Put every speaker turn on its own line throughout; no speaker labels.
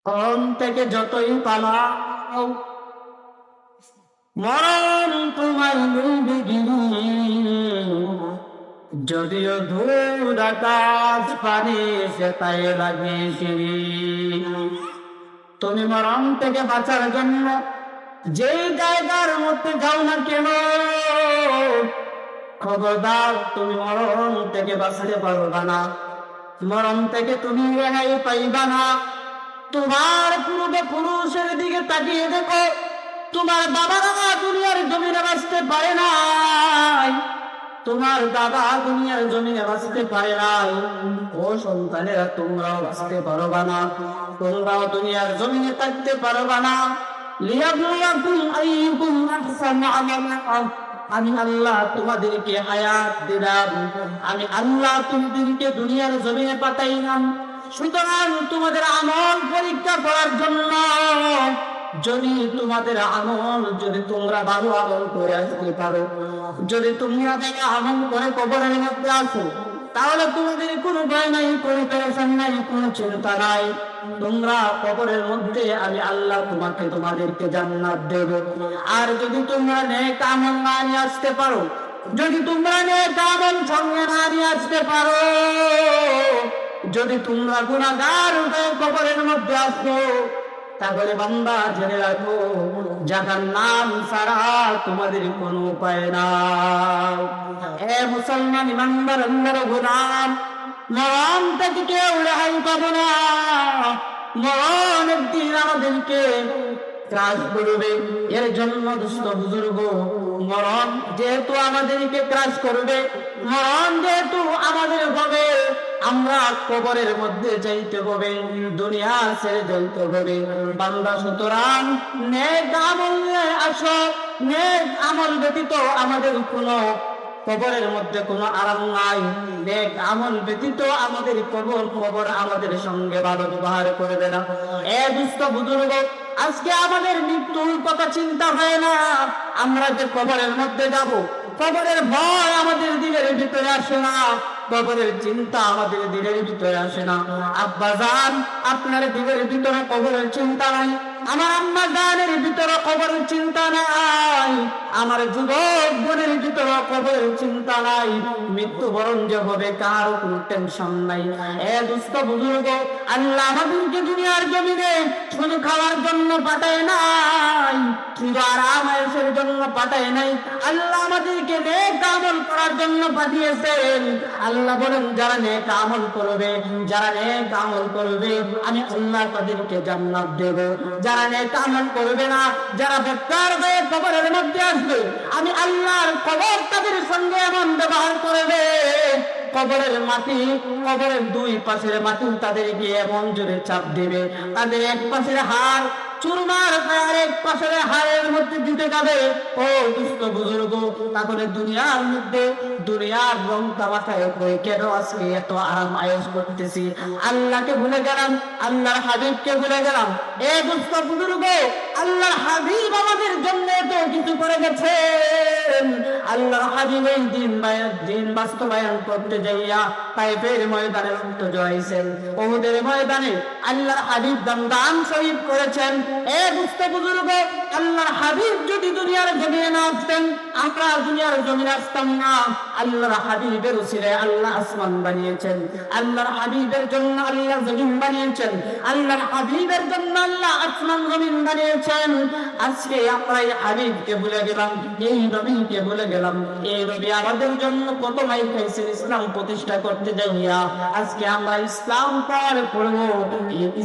মরণ থেকে যতই পালাও মরণ তোমায় লইবে গিরি। যদিও দূর আকাশ পানি সে তাই লাগে সিঁড়ি। তুমি মরণ থেকে বাঁচার জন্য যে জায়গার মধ্যে যাও না কেন, খবরদার তুমি মরণ থেকে বাঁচতে পারবা না, মরণ থেকে তুমি রেহাই পাইবা না। তোমার পূর্বপুরুষের দিকে তাকিয়ে দেখো, তোমার বাবারা দুনিয়ার জমিনে বাঁচতে পারে নাই, তোমার দাদা দুনিয়ার জমিনে বাঁচতে পারে নাই। ও সন্তানেরা, তোমরাও বাঁচতে পারবা না, তোমরাও দুনিয়ার জমিনে থাকতে পারবা না। লিয়াবলুয়াকুম আইয়ুকুম আহসানু আমালা। আমি আল্লাহ তোমাদেরকে হায়াত দিলাম, আমি আল্লাহ তোমাদেরকে দুনিয়ার জমিনে পাঠাইলাম, সুতরাং তোমাদের আমল পরীক্ষা করার জন্য। যদি তোমাদের আমল, যদি তোমরা ভালো আমল করে আসতে পারো, যদি তোমরা আমল করে কবরের মধ্যে আসো, তাহলে তোমাদের কোনো ভয় নাই, কোনো টেনশন নাই, কোনো চিন্তা নাই। তোমরা কবরের মধ্যে আমি আল্লাহ তোমাদেরকে জান্নাত দেব। আর যদি তোমরা নেক আমল না নিয়ে আসতে পারো, যদি তোমরা নেক আমল সঙ্গে না নিয়ে আসতে পারো, যদি তোমরা গুনাহগার হয়ে কবরের মধ্যে আসো, তাহলে বান্দা জেনে রাখো, জাহান্নাম ছাড়া তোমাদের কোনো উপায় নাই। হে মুসলমান ইমানদার আল্লাহর গোলাম, মরণ থেকে কেউ রেহাই পাবে না। মরণ একদিন আমাদেরকে ত্রাস করবে। এর জন্য দুস্থ বুজুর্গ, মরণ যেহেতু আমাদেরকে ত্রাস করবে, মরণ যেহেতু আমাদের হবে, আমরা কবরের মধ্যে যাইতে হবে, দুনিয়া ছেড়ে যাইতে হবে। বান্দা সুতরাং নেক আমল নিয়ে আসো। নেক আমল ব্যতীত আমাদের কোনো কবরের মধ্যে কোনো আরাম নাই। নেক আমল ব্যতীত আমাদের কবর আমাদের সঙ্গে ভালো ব্যবহার করবে না। এ দুস্থ বুজুর্গ, আজকে আমাদের মৃত্যুর কথা চিন্তা হয় না। আমরা যে কবরের মধ্যে যাব, কবরের ভয় আমাদের দিলের ভিতরে আসে না, কবরের চিন্তা আমাদের দিলের ভিতরে আসে না। আব্বা জান, আপনার দিলের ভিতরে কবরের চিন্তা নাই, আমার আম্মা জানের ভিতরে কবরের চিন্তা নাই, আমার যুবক বোনের ভিতরে কবরের চিন্তা নাই। মৃত্যুবরণ যে হবে কারো কোনো টেনশন নাই। এ দুস্থ বুজুর্গ, আল্লাহ আমাদেরকে দুনিয়ার জমিনে শুধু খাওয়ার জন্য পাঠায় নাই, শুধু আরাম আয়েশের জন্য পাঠায় নাই, আল্লাহ আমাদেরকে নেক আমল করার জন্য পাঠিয়েছেন। আল্লাহ বলেন, যারা নেক আমল করবে, যারা নেক আমল করবে, আমি আল্লাহ তাদেরকে জান্নাত দেব। যারা নেক আমল করবে না, যারা বেকার হয়ে কবরের মধ্যে আসবে, আমি আল্লাহর কবর তাদের সঙ্গে এমন ব্যবহার করবে, কবরের মাটি, কবরের দুই পাশের মাটি তাদেরকে এমন জোরে চাপ দেবে, তাদের এক পাশের হাড় চুরমার আর এক পাশের হাড়ের মধ্যে দিতে যাবে। ও দুস্থ বুজুর্গ, তাহলে দুনিয়ার মধ্যে দুনিয়ার রং তামাশায় করে কেন আজকে এত আরাম আয়েশ করতেছি? আল্লাহকে ভুলে গেলাম, আল্লাহর হাবিবকে ভুলে গেলাম। এ দুস্থ বুজুর্গ, আল্লাহর হাবিব আমাদের জন্য এত কিছু করে গেছেন। আল্লাহর হাবিবের দিন বাস্তবায়ন করতে যাইয়া তাইফের ময়দানে রক্ত জড়াইছেন, উহুদের ময়দানে আল্লাহর হাবিব দাম শহীদ করেছেন। এ দুস্থ বুজুর্গ, আল্লাহর হাবিব যদি দুনিয়ার জমিনে না আসতেন, আমরা দুনিয়ার জমিনে আসতাম না। আল্লাহর হাবিবের উসিলায় আল্লাহ আসমান বানিয়েছেন, আল্লাহর হাবিবের জন্য আল্লাহ জমিন বানিয়েছেন, আল্লাহর হাবিবের জন্য আল্লাহ আসমান জমিন বানিয়েছেন। আজকে আমরা এই হাবিবকে ভুলে গেলাম, এই নবীকে ভুলে গেলাম। এই নবী আমাদের জন্য কত মাইল খাইছেন ইসলাম প্রতিষ্ঠা করতে যাইয়া। আজকে আমরা ইসলাম পার করব,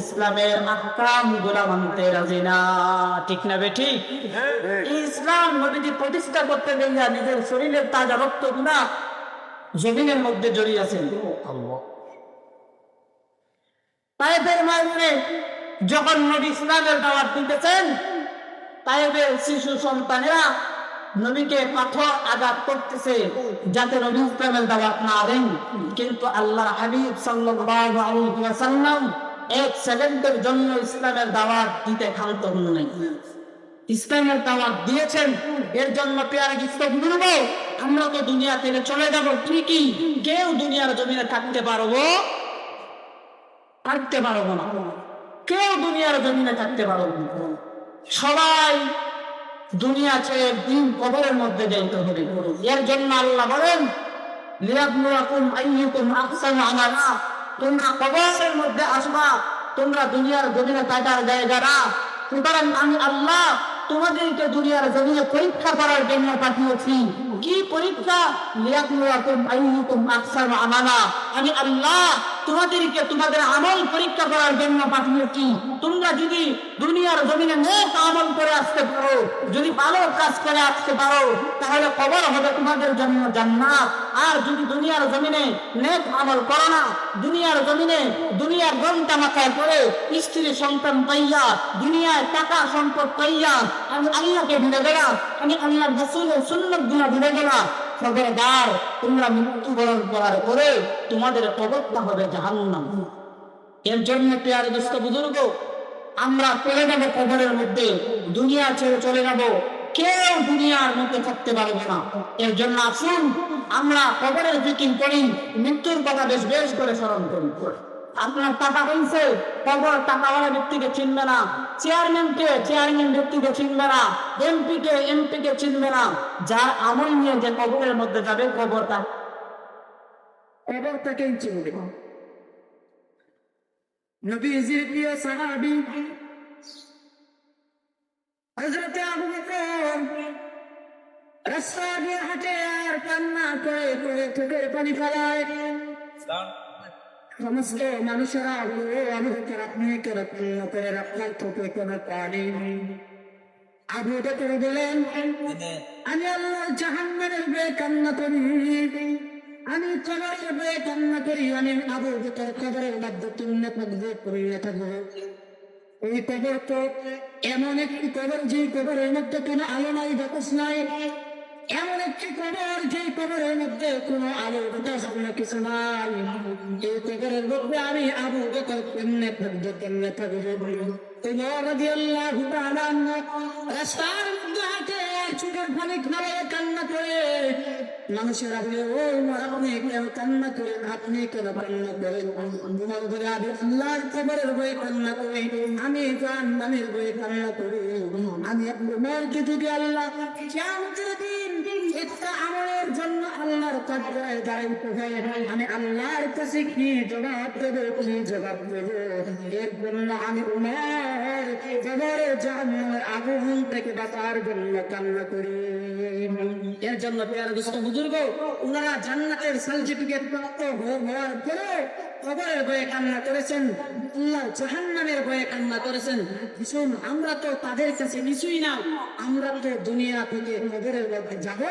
ইসলামের আহকাম গুলা মানতে রাজি না। ঠিক না বেঠি? ইসলাম নবীজি প্রতিষ্ঠা করতে যাইয়া নিজের শরীরের তাজা রক্ত গুলা জমিনের মধ্যে জড়িয়েছেন। তায়েফের ময়দানে যখন নবী ইসলামের দাওয়াত দিতেছেন, তায়েফের শিশু সন্তানেরা নবীকে পাথর আঘাত করতেছে যাতে নবী ইসলামের দাওয়াত না দেন। কিন্তু আল্লাহর হাবিব সাল্লাল্লাহু আলাইহি ওয়াসাল্লাম এক সেকেন্ডের জন্য ইসলামের দাওয়াত দিতে ক্ষান্ত হন নাই, ইসলামের দাওয়াত দিয়েছেন। এর জন্য পেয়ারে কিছু বলবো, আমরা তো দুনিয়া থেকে চলে যাব ঠিকই, কেউ দুনিয়ার জমিনে থাকতে পারবো না। কেউ দুনিয়ার জমিনে থাকতে পারো না। সবাই দুনিয়া ছেড়ে দিন কবরের মধ্যে যাইতে হবে। এর জন্য আল্লাহ বলেন লিয়াবলুয়াকুম আইয়ুকুম আহসানু আমালা, তোমরা কবরের মধ্যে আসবা, তোমরা দুনিয়ার জমিনে থাকার জায়গা না। সুতরাং আমি আল্লাহ তোমাদেরকে দুনিয়ার জমিনে পরীক্ষা করার জন্য পাঠিয়েছি। কি পরীক্ষা? লিয়াবলুয়াকুম আইয়ুকুম আহসানু আমালা। আমি আল্লাহ তোমাদেরকে তোমাদের আমল পরীক্ষা করার জন্য পাঠিয়েছি। তোমরা যদি দুনিয়ার জমিনে নেক আমল করে আসতে পারো, যদি ভালো কাজ করে আসতে পারো, তাহলে কবর হবে তোমাদের জন্য জান্নাত। আর যদি দুনিয়ার জমিনে নেক আমল করো না, দুনিয়ার জমিনে দুনিয়ার ঘন্টা মাথায় করে স্ত্রী সন্তান পাইয়া, দুনিয়ায় টাকা সম্পদ পাইয়া আমি আল্লাহকে ভুলে গেলাম, আমি আল্লাহর রাসূলের সুন্নাত গুলো ভুলে গেলাম, খবরদার তোমরা মৃত্যুবরণ করার পরে তোমাদের কবরটা হবে জাহান্নাম। এর জন্য প্রিয় দোস্ত বুজুর্গ, আমরা চলে যাবো কবরের মধ্যে, দুনিয়া ছেড়ে চলে যাবো, কেউ দুনিয়ার মধ্যে থাকতে পারবে না। এর জন্য আসুন আমরা কবরের জিকির করি, মৃত্যুর কথা বেশ বেশ করে স্মরণ করি। আপনার টাকা হয়েছে, কবর টাকাওয়ালা ব্যক্তিকে চিনবে না, চেয়ারম্যান ব্যক্তিকে চিনবে না, এমপিকে চিনবে না। যার আমল নিয়ে যে কবরের মধ্যে যাবে, কবরটাকেই চিনবে। নবীজির প্রিয় সাহাবী হযরত আবু বকর রাস্তা দিয়ে হাঁটে আর কান্না করে করে চোখের পানি ফেলায়। সমস্ত মানুষেরা আবু বকর আপনি কেন কান্না করে আপনার চোখে কোনো পানি? আবু বকর বলেন, আমি আল্লাহর জাহান্নামের ভয়ে কান্না করি, আমি কবরের ভয়ে কান্না করি। আমি আবু বকর কবরের মধ্যে তুলনা করিয়া থাকবো। এই কবর তো এমন একটি কবর, যে কবরের মধ্যে কোনো আলো নাই, বাতাস নাই। এমন একটি কবর, যে কবরের মধ্যে কোনো আলো বাতাস কিছু নাই। এই কবরের মধ্যে আমি আবু বকর কেমনে থাকবো? উমর রাদিয়াল্লাহু তাআলা রাস্তার মধ্যে হাঁটে, চোখের পানি ফেলে কান্না করে। মানুষেরা বলে, ও উমর, আপনি কেন কান্না করেন? আপনি কেন কান্না করেন? উমর বলে, আমি আল্লাহর কবরের ভয়ে কান্না করি, আমি জাহান্নামের ভয়ে কান্না করি। আমি উমরকে যদি আল্লাহ কিয়ামতের দিন একটা আমলের জন্য আল্লাহর কাছে দাঁড়াইতে হয়, আমি আল্লাহর কাছে কি জবাব দেবো, কি জবাব দেবো? এর জন্য আমি উমর কবরে জাহান্নামের আগুন থেকে বাঁচার জন্য কান্না করি। এর জন্য প্রিয় দোস্ত বুজুর্গ, ওনারা জান্নাতের সার্টিফিকেট প্রাপ্ত হওয়ার পরে কবরের ভয়ে কান্না করেছেন, আল্লাহ জাহান্নামের ভয়ে কান্না করেছেন। ভীষণ আমরা তো তাদের কাছে কিছুই না, আমরা তো দুনিয়া থেকে কবরের মধ্যে যাবো,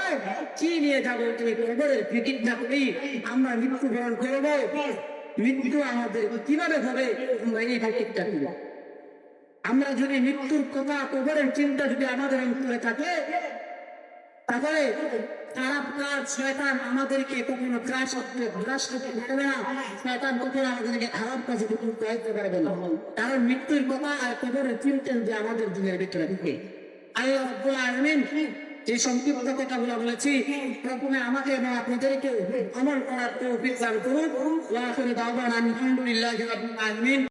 কি নিয়ে যাবো? কবরের ফিকির না করি আমরা মৃত্যুবরণ করবো। মৃত্যু আমাদের কিভাবে হবে, আমরা এই ফিকিরটা করি। আমরা যদি মৃত্যুর কথা, কবরের চিন্তা যদি আমাদের অন্তরে থাকে, তাহলে শয়তান আমাদেরকে কখনো গ্রাস করতে পারবে না। শয়তান কখনো আমাদেরকে খারাপ কাজে করতে পারবে না, কারণ মৃত্যুর কথা আর কবরের চিন্তা যে আমাদের দিনের ভিতরে থাকে। আল্লাহ রাব্বুল আলামিন যে সংক্ষিপ্ত কথাগুলো বলেছি, প্রথমে আমাকে এবং আপনাদেরকে আমল করার তৌফিক দান করুন। ওয়া আখিরু দাওয়ানা আলহামদুলিল্লাহি রাব্বিল আলামিন।